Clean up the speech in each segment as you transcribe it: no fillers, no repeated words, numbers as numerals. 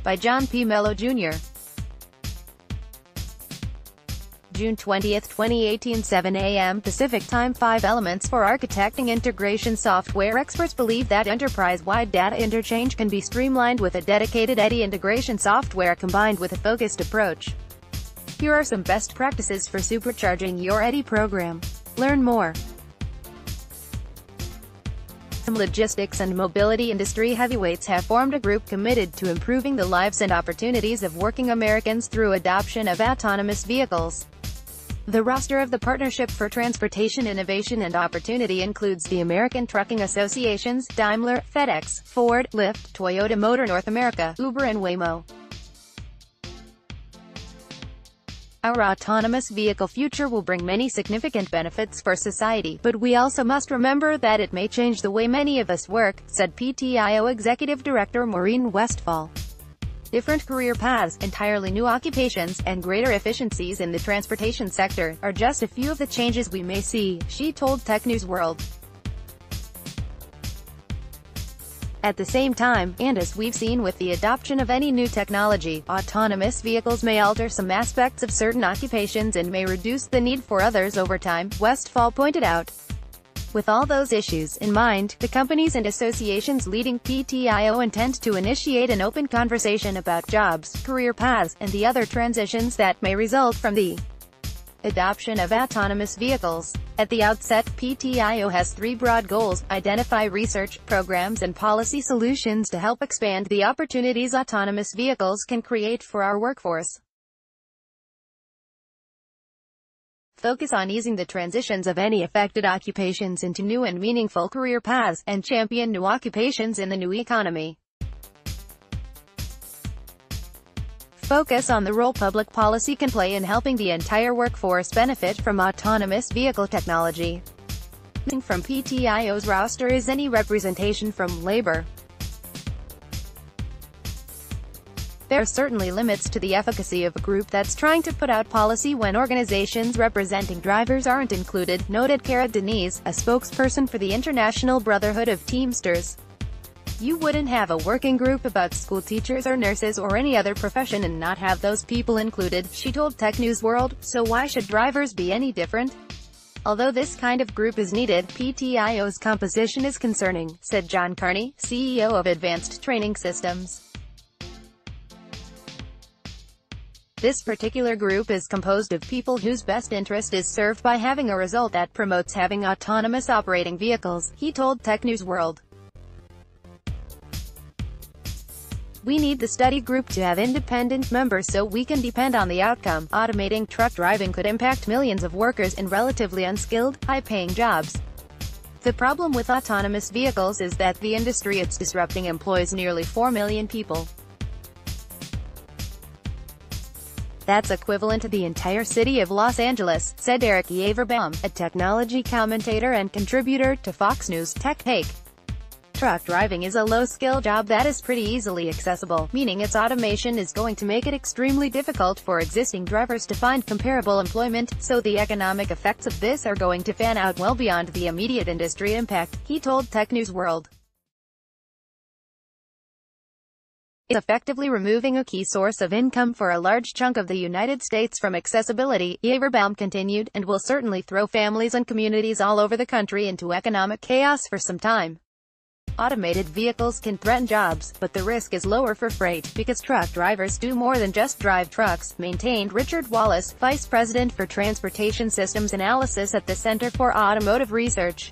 by John P. Mello, Jr. June 20, 2018, 7 a.m. Pacific Time. 5 elements for architecting integration software. Experts believe that enterprise-wide data interchange can be streamlined with a dedicated EDI integration software combined with a focused approach. Here are some best practices for supercharging your EDI program. Learn more. Some logistics and mobility industry heavyweights have formed a group committed to improving the lives and opportunities of working Americans through adoption of autonomous vehicles. The roster of the Partnership for Transportation Innovation and Opportunity includes the American Trucking Associations, Daimler, FedEx, Ford, Lyft, Toyota Motor North America, Uber and Waymo. Our autonomous vehicle future will bring many significant benefits for society, but we also must remember that it may change the way many of us work, said PTIO Executive Director Maureen Westphal. Different career paths, entirely new occupations, and greater efficiencies in the transportation sector are just a few of the changes we may see, she told Tech News World. At the same time, and as we've seen with the adoption of any new technology, autonomous vehicles may alter some aspects of certain occupations and may reduce the need for others over time, Westphal pointed out. With all those issues in mind, the companies and associations leading PTIO intend to initiate an open conversation about jobs, career paths, and the other transitions that may result from the adoption of autonomous vehicles. At the outset, PTIO has 3 broad goals: identify research, programs and policy solutions to help expand the opportunities autonomous vehicles can create for our workforce. Focus on easing the transitions of any affected occupations into new and meaningful career paths, and champion new occupations in the new economy. Focus on the role public policy can play in helping the entire workforce benefit from autonomous vehicle technology. Missing from PTIO's roster is any representation from labor. There are certainly limits to the efficacy of a group that's trying to put out policy when organizations representing drivers aren't included, noted Cara Denise, a spokesperson for the International Brotherhood of Teamsters. You wouldn't have a working group about school teachers or nurses or any other profession and not have those people included, she told Tech News World, so why should drivers be any different? Although this kind of group is needed, PTIO's composition is concerning, said John Carney, CEO of Advanced Training Systems. This particular group is composed of people whose best interest is served by having a result that promotes having autonomous operating vehicles, he told Tech News World. We need the study group to have independent members so we can depend on the outcome. Automating truck driving could impact millions of workers in relatively unskilled, high-paying jobs. The problem with autonomous vehicles is that the industry it's disrupting employs nearly 4 million people. That's equivalent to the entire city of Los Angeles, said Eric Yaverbaum, a technology commentator and contributor to Fox News Tech Take. Truck driving is a low-skill job that is pretty easily accessible, meaning its automation is going to make it extremely difficult for existing drivers to find comparable employment, so the economic effects of this are going to fan out well beyond the immediate industry impact, he told Tech News World. It's effectively removing a key source of income for a large chunk of the United States from accessibility, Yaverbaum continued, and will certainly throw families and communities all over the country into economic chaos for some time. Automated vehicles can threaten jobs, but the risk is lower for freight, because truck drivers do more than just drive trucks, maintained Richard Wallace, Vice President for Transportation Systems Analysis at the Center for Automotive Research.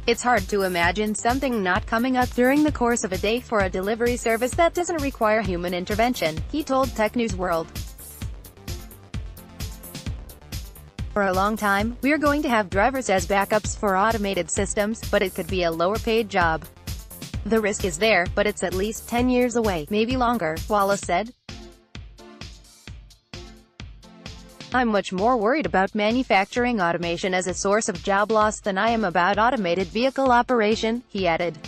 It's hard to imagine something not coming up during the course of a day for a delivery service that doesn't require human intervention, he told Tech News World. For a long time, we're going to have drivers as backups for automated systems, but it could be a lower-paid job. The risk is there, but it's at least 10 years away, maybe longer, Wallace said. I'm much more worried about manufacturing automation as a source of job loss than I am about automated vehicle operation, he added.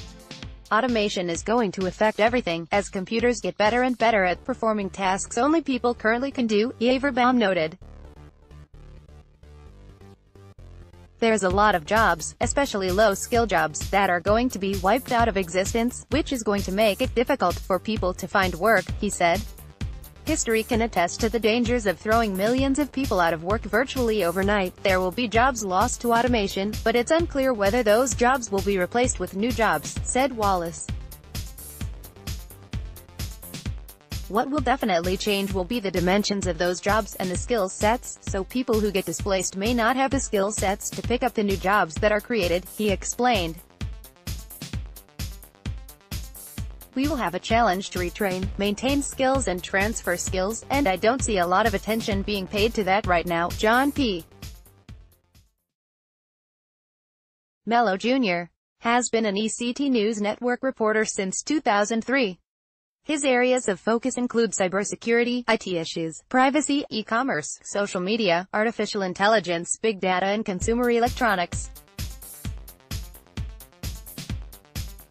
Automation is going to affect everything, as computers get better and better at performing tasks only people currently can do, Yaverbaum noted. There's a lot of jobs, especially low-skill jobs, that are going to be wiped out of existence, which is going to make it difficult for people to find work, he said. History can attest to the dangers of throwing millions of people out of work virtually overnight. There will be jobs lost to automation, but it's unclear whether those jobs will be replaced with new jobs, said Wallace. What will definitely change will be the dimensions of those jobs and the skill sets, so people who get displaced may not have the skill sets to pick up the new jobs that are created, he explained. We will have a challenge to retrain, maintain skills and transfer skills, and I don't see a lot of attention being paid to that right now. John P. Mello Jr. has been an ECT News Network reporter since 2003. His areas of focus include cybersecurity, IT issues, privacy, e-commerce, social media, artificial intelligence, big data and consumer electronics.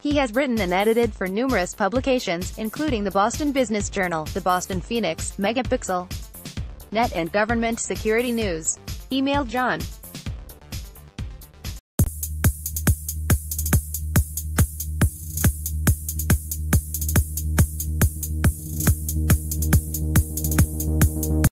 He has written and edited for numerous publications, including the Boston Business Journal, the Boston Phoenix, Megapixel, Net and Government Security News. Email John.